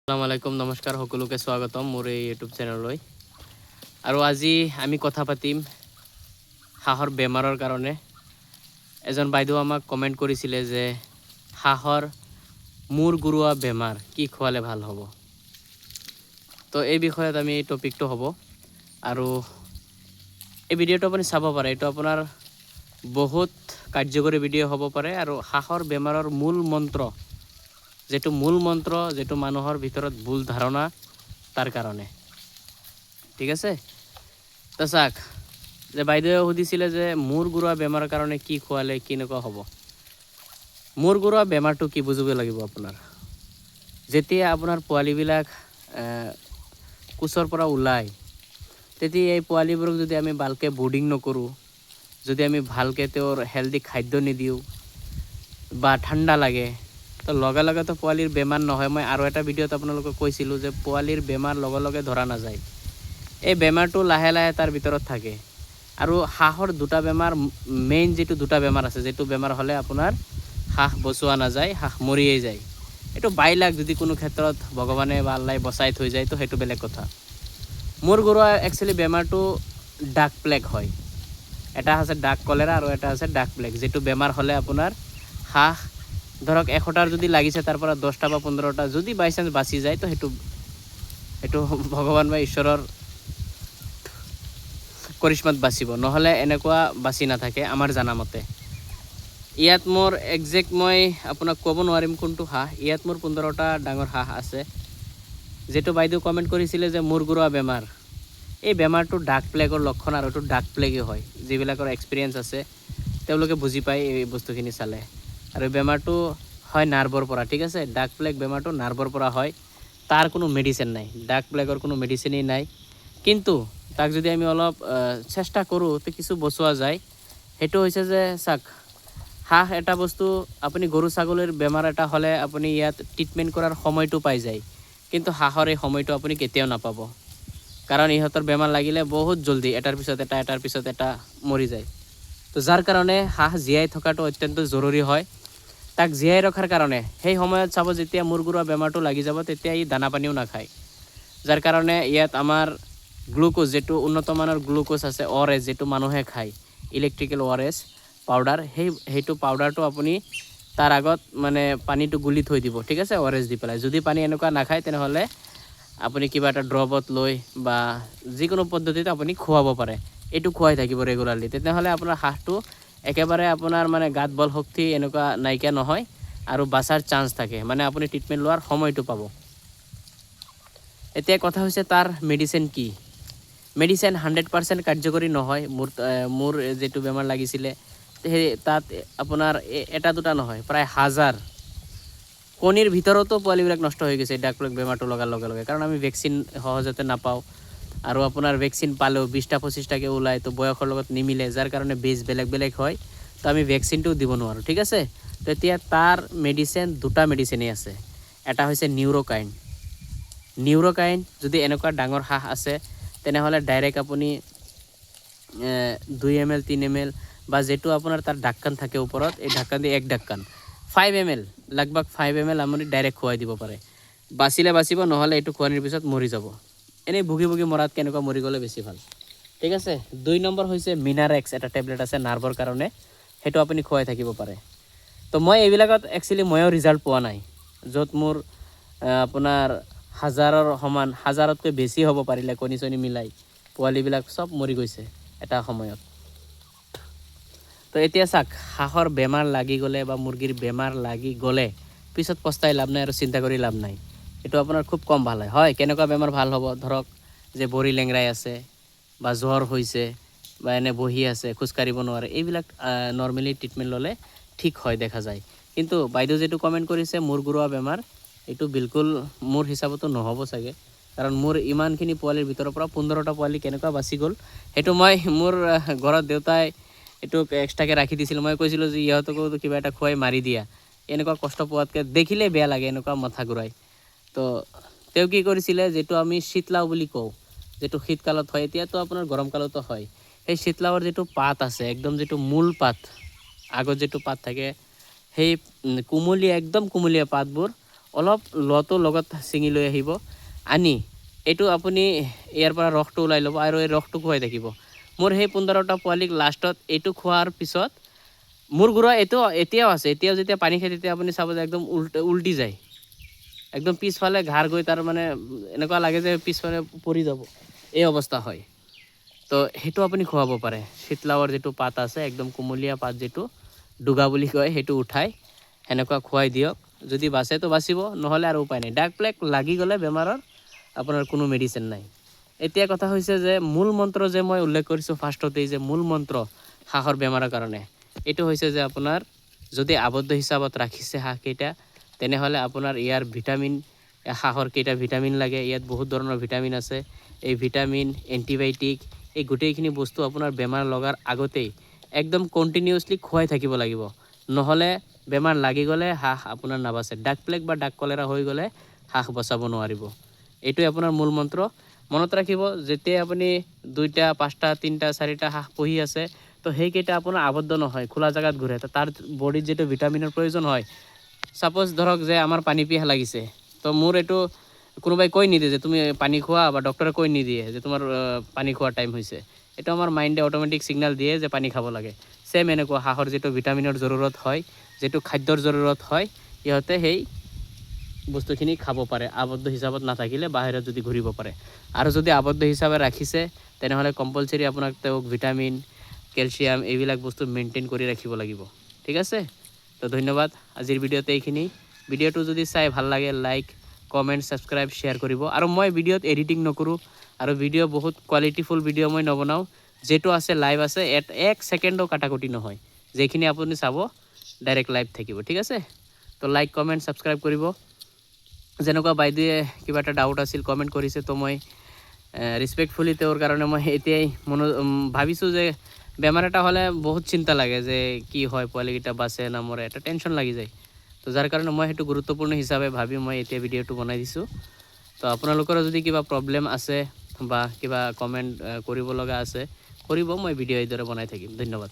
আসসালামু আলাইকুম নমস্কাৰ সকলোকে স্বাগতম মোৰ এই ইউটিউব চেনেললৈ আৰু আজি আমি কথা পাতিম হাঁহৰ বেমাৰৰ কাৰণে এজন বাইদেউ আমাক কমেন্ট কৰিছিলে যে হাঁহৰ মূৰ ঘূৰোৱা বেমাৰ কি খোৱালে ভাল হ'ব তো এই বিষয়ত আমি টপিকটো হ'ব আৰু এই ভিডিঅ'টো আপুনি চাব পাৰে এইটো আপোনাৰ বহুত কাৰ্যকৰী ভিডিঅ' হ'ব পাৰে আৰু হাঁহৰ বেমাৰৰ মূল মন্ত্ৰ যেটো মূল মন্ত্ৰ যেটো মানুহৰ ভিতৰত ভুল ধাৰণা তাৰ কাৰণে ঠিক আছে তো চাক যে বাইদেৱে সুধিছিলে যে মূৰ ঘূৰোৱা বেমাৰৰ কাৰণে কি খোৱালে কেনেকুৱা হ'ব মূৰ ঘূৰোৱা বেমাৰটো কি বুজিব লাগিব আপোনাৰ যেতিয়া আপোনাৰ পোৱালিবিলাক কোচৰ পৰা ওলাই তেতিয়া এই পোৱালিবোৰক যদি আমি ভালকৈ ব্ৰুডিং নকৰোঁ যদি আমি ভালকৈ তেওঁৰ হেলদি খাদ্য নিদিওঁ বা ঠাণ্ডা লাগে তো লগে লগে তো পোৱালিৰ বেমাৰ নহয় মই আৰু এটা ভিডিঅ'ত আপোনালোকক কৈছিলোঁ যে পোৱালিৰ বেমাৰ লগে লগে ধৰা নাযায় এই বেমাৰটো লাহে লাহে তাৰ ভিতৰত থাকে আৰু হাঁহৰ দুটা বেমাৰ মেইন যেটো দুটা বেমাৰ আছে যেটো বেমাৰ হ'লে আপোনাৰ হাঁহ বচোৱা নাযায় হাঁহ মৰিয়ে যায় এটো বাইলাক যদি কোনো ক্ষেত্ৰত ভগৱানে বা আল্লাহে বচাই থৈ যায় তো হেতু বেলেগ কথা মূৰ ঘূৰোৱা একচুয়ালি বেমাৰটো ডাক প্লেগ হয় এটা আছে ডাক কলেৰা আৰু এটা আছে ডাক প্লেগ যেটো বেমাৰ হ'লে আপোনাৰ হাঁহ ধৰক 100টাৰ যদি লাগিছে তাৰ পৰা 10টা বা 15টা যদি বাই চান্স বাচি যায় তো হেতু ভগৱান বা ঈশ্বৰৰ কৰিশ্মাত বাচিব নহলে এনেকুৱা বাচি নাথাকে আমাৰ জানামতে ইয়াত মোৰ এক্সাক্ট মই আপোনাক ক'ব নোৱাৰিম কোনটো হাঁহ ইয়াত মোৰ 15টা ডাঙৰ হাঁহ আছে যেটো বাইদেউ কমেন্ট কৰিছিলে যে মূৰ ঘূৰোৱা বেমাৰ এই বেমাৰটো ডাক প্লেগৰ লক্ষণ আৰু এটো ডাক প্লেগে হয় যিবিলাকৰ এক্সপেৰিয়েন্স আছে তেওঁলোকে বুজি পায় এই বস্তুখিনি চালে আৰু বেমাৰটো হয় নাৰ্ভৰ পৰা ঠিক আছে ডাক প্লেগ বেমাৰটো নাৰ্ভৰ পৰা হয় তাৰ কোনো মেডিসিন নাই ডাক প্লেগৰ কোনো মেডিসিনই নাই কিন্তু তাক যদি আমি অলপ চেষ্টা কৰোঁ তো কিছু বচোৱা যায় হেতু হৈছে যে চাক হাঁহ এটা বস্তু আপুনি গৰু ছাগলীৰ বেমাৰ এটা হ'লে আপুনি ইয়াত ট্ৰিটমেন্ট কৰাৰ সময়টো পাই যায় কিন্তু হাঁহৰ এই সময়টো আপুনি কেতিয়াও নাপাব কাৰণ ইহঁতৰ বেমাৰ লাগিলে বহুত জলদি এটাৰ পিছত এটা মৰি যায় তো যাৰ কাৰণে হাঁহ জীয়াই থকাটো অত্যন্ত জৰুৰী হয় তাক জীয়াই ৰখাৰ কাৰণে সেই সময়ত চাব যেতিয়া মূৰ ঘূৰোৱা বেমাৰটো লাগি যাব তেতিয়া ই দানা পানীও নাখায় যাৰ কাৰণে ইয়াত আমাৰ গ্লুকোজ যেটো উন্নত মানৰ গ্লুকোজ আছে অৰেছ যেটো মানুহে খায় ইলেক্ট্ৰিকেল অৰেছ পাউডাৰ হেতু পাউডাৰটো আপুনি তাৰ আগত মানে পানীটো গুলি থৈ দিব ঠিক আছে অৰেছ দি পেলাই যদি পানী এনেকুৱা নাখায় তেনেহলে আপুনি কিবা এটা ড্ৰপত লৈ বা যিকোনো পদ্ধতিতে আপুনি খুৱাব পাৰে এটো খুৱাই থাকিব ৰেগুলাৰলি তেতিয়াহলে আপোনাৰ হাঁহটো একেবাৰে আপোনাৰ মানে গাত বল শক্তি এনেকুৱা নাইকিয়া নহয় আৰু বাছাৰ চান্স থাকে মানে আপুনি ট্ৰিটমেন্ট লোৱাৰ সময়টো পাব এতিয়া কথা হৈছে তাৰ মেডিসিন কি মেডিসিন 100% কাৰ্যকৰী নহয় মোৰ যেটো বেমাৰ লাগিছিলে তাত আপোনাৰ এটা দুটা নহয় প্ৰায় হাজাৰ কণীৰ ভিতৰতো পোৱালিবিলাক নষ্ট হৈ গৈছে ডাক প্লেগ বেমাৰটো লগাৰ লগে লগে কাৰণ আমি ভ্যাকচিন সহজতে নাপাও আৰু আপোনাৰ ভ্যাকচিন পালেও 20টা 25টাকে ওলাই তো বয়সৰ লগত নিমিলে যাৰ কাৰণে বেজ বেলেগ বেলেগ হয় তো আমি ভ্যাকচিনটো দিব নোৱাৰো ঠিক আছে তেতিয়া তাৰ মেডিসিন দুটা মেডিসিনই আছে এটা হৈছে নিউৰোকাইন যদি এনেকুৱা ডাঙৰ হাঁহ আছে তেনেহলে ডাইৰেক্ট আপুনি 2 ml 3 ml বা যেটো আপোনাৰ তাৰ ঢাকন থাকে ওপৰত এই ঢাকন দি এক ঢাকন 5 ml লগভগ 5 ml আপুনি ডাইৰেক্ট খুৱাই দিব পাৰে বাচিলে বাচিব নহলে এটো খোৱানিৰ পিছত মৰি যাব এনে ভুগি ভুগি মৰাত কেনেকুৱা মৰি গলে বেছি ভাল ঠিক আছে 2 নম্বৰ হৈছে মিনাৰেক্স এটা টেবলেট আছে নাৰ্ভৰ কাৰণে হেতু আপুনি খুৱাই থাকিব পাৰে তো মই এইবিলাকত একচুয়ালি ময়ো ৰিজাল্ট পোৱা নাই যত মোৰ আপোনাৰ হাজাৰৰ সমান হাজাৰতকৈ বেছি হ'ব পাৰিলে কণী চনি মিলাই পোৱালিবিলাক সব মৰি গৈছে এটা সময়ত তো এতিয়া চাক হাঁহৰ বেমাৰ লাগি গলে বা মুৰ্গীৰ বেমাৰ লাগি গলে পিছত পস্তাই লাভ নাই আৰু চিন্তা কৰি লাভ নাই এটো আপোনাৰ খুব কম ভাল হয় কেনেকুৱা বেমাৰ ভাল হ'ব ধৰক যে বৰি লেংৰাই আছে বা জ্বৰ হৈছে বা এনে বহি আছে খুজ কাঢ়িব নোৱাৰে এইবিলাক নৰমালি ট্ৰিটমেন্ট ললে ঠিক হয় দেখা যায় কিন্তু বাইদেউ যেটো কমেন্ট কৰিছে মূৰ ঘূৰোৱা বেমাৰ এটো বিলকুল মোৰ হিচাপতো নহব চাগে কাৰণ মোৰ ইমানখিনি পোৱালিৰ ভিতৰৰ পৰা 15টা পোৱালি কেনেকুৱা বাচি গল হেতু মই মোৰ ঘৰত দেউতাই এটো এক্সট্ৰাকে ৰাখি দিছিল মই কৈছিলো যে ইহঁতকো কিবা এটা খুৱাই মাৰি দিয়া এনেকুৱা কষ্ট পোৱাতকে দেখিলে বেয়া লাগে এনেকুৱা মাথা ঘূৰাই তো তেও কি কৰিছিলে যেটো আমি শীতলাও বুলি কওঁ যেটো শীতকালত হয় এতিয়াতো আপোনাৰ গৰম কালতো হয় এই শীতলাওৰ যেটো পাত আছে একদম যেটো মূল পাত আগত যেটো পাত থাকে সেই কুমলীয়া একদম কুমলীয়া পাতবোৰ অলপ লটো লগত ছিঙি লৈ আহিব, আনি এইটো আপুনি ইয়াৰ পৰা ৰসটো ওলাই ল'ব আৰু এই ৰসটো খুৱাই থাকিব। মোৰ সেই 15টা পোৱালিক লাষ্টত এইটো খোৱাৰ পিছত মোৰ গুড়া এতিয়াও আছে, এতিয়াও যেতিয়া পানী খায় তেতিয়া আপুনি চাব যে একদম উল্টি যায়, একদম পিছফালে ঘাৰ গৈ তাৰ মানে এনেকুৱা লাগে যে পিছফালে পৰি যাব, এই অৱস্থা হয়। তো সেইটো আপুনি খুৱাব পাৰে। শীতলাওৰ যিটো পাত আছে একদম কুমলীয়া পাত, যিটো ডুগা বুলি কয়, সেইটো উঠাই সেনেকুৱা খুৱাই দিয়ক। যদি বাচে তো বাচিব, নহ'লে আৰু উপায় নাই। ডাক প্লেগ লাগি গ'লে বেমাৰৰ আপোনাৰ কোনো মেডিচিন নাই। এতিয়া কথা হৈছে যে মূল মন্ত্ৰ যে মই উল্লেখ কৰিছোঁ ফাৰ্ষ্টতেই, যে মূল মন্ত্ৰ হাঁহৰ বেমাৰৰ কাৰণে এইটো হৈছে যে আপোনাৰ যদি আবদ্ধ হিচাপত ৰাখিছে হাঁহকেইটা, তেনেহ'লে আপোনাৰ ইয়াৰ ভিটামিন, হাঁহৰ কেইটা ভিটামিন লাগে, ইয়াত বহুত ধৰণৰ ভিটামিন আছে। এই ভিটামিন, এণ্টিবায়'টিক, এই গোটেইখিনি বস্তু আপোনাৰ বেমাৰ লগাৰ আগতেই একদম কণ্টিনিউৱাছলি খুৱাই থাকিব লাগিব, নহ'লে বেমাৰ লাগি গ'লে হাঁহ আপোনাৰ নাবাচে। ডাক প্লেগ বা ডাক কলেৰা হৈ গ'লে হাঁহ বচাব নোৱাৰিব। এইটোৱে আপোনাৰ মূল মন্ত্ৰ। মনত ৰাখিব, যেতিয়া আপুনি 2টা, 5টা, 3টা, 4টা হাঁহ পুহি আছে, তো সেইকেইটা আপোনাৰ আবদ্ধ নহয়, খোলা জেগাত ঘূৰে, তো তাৰ বডিত যিটো ভিটামিনৰ প্ৰয়োজন হয়, ছাপ'জ ধৰক যে আমাৰ পানী পিয়াহ লাগিছে, তো মোৰ এইটো কোনোবাই কৈ নিদিয়ে যে তুমি পানী খোৱা, বা ডক্টৰে কৈ নিদিয়ে যে তোমাৰ পানী খোৱাৰ টাইম হৈছে। এইটো আমাৰ মাইণ্ডে অট'মেটিক ছিগনেল দিয়ে যে পানী খাব লাগে। ছেম এনেকুৱা হাঁহৰ যিটো ভিটামিনৰ জৰুৰত হয়, যিটো খাদ্যৰ জৰুৰত হয়, সিহঁতে সেই বস্তুখিনি খাব পাৰে, আবদ্ধ হিচাপত নাথাকিলে, বাহিৰত যদি ঘূৰিব পাৰে। আৰু যদি আবদ্ধ হিচাপে ৰাখিছে, তেনেহ'লে কম্পালচৰি আপোনাক তেওঁক ভিটামিন, কেলছিয়াম এইবিলাক বস্তু মেইনটেইন কৰি ৰাখিব লাগিব। ঠিক আছে, তো ধন্যবাদ। আজিৰ ভিডিঅ'তে এইখিনি। ভিডিঅ'টো যদি চাই ভাল লাগে, লাইক, কমেণ্ট, ছাবস্ক্ৰাইব, শ্বেয়াৰ কৰিব। আৰু মই ভিডিঅ'ত এডিটিং নকৰোঁ, আৰু ভিডিঅ' বহুত কোৱালিটিফুল ভিডিঅ' মই নবনাওঁ। যিটো আছে লাইভ আছে, 1 ছেকেণ্ডো কাটাকুটি নহয়, যিখিনি আপুনি চাব ডাইৰেক্ট লাইভ থাকিব। ঠিক আছে, তো লাইক, কমেণ্ট, ছাবস্ক্ৰাইব কৰিব। যেনেকুৱা বাইদেৱে কিবা এটা ডাউট আছিল কমেণ্ট কৰিছে, তো মই ৰেছপেক্টফুলি তেওঁৰ কাৰণে মই এতিয়াই ভাবিছোঁ যে বেমাৰ এটা হ'লে বহুত চিন্তা লাগে যে কি হয়, পোৱালিকেইটা বাচে না মৰে, এটা টেনশ্যন লাগি যায়। তো যাৰ কাৰণে মই সেইটো গুৰুত্বপূৰ্ণ হিচাপে ভাবি মই এতিয়া ভিডিঅ'টো বনাই দিছোঁ। তো আপোনালোকৰো যদি কিবা প্ৰব্লেম আছে বা কিবা কমেণ্ট কৰিব লগা আছে, কৰিব, মই ভিডিঅ' এইদৰে বনাই থাকিম। ধন্যবাদ।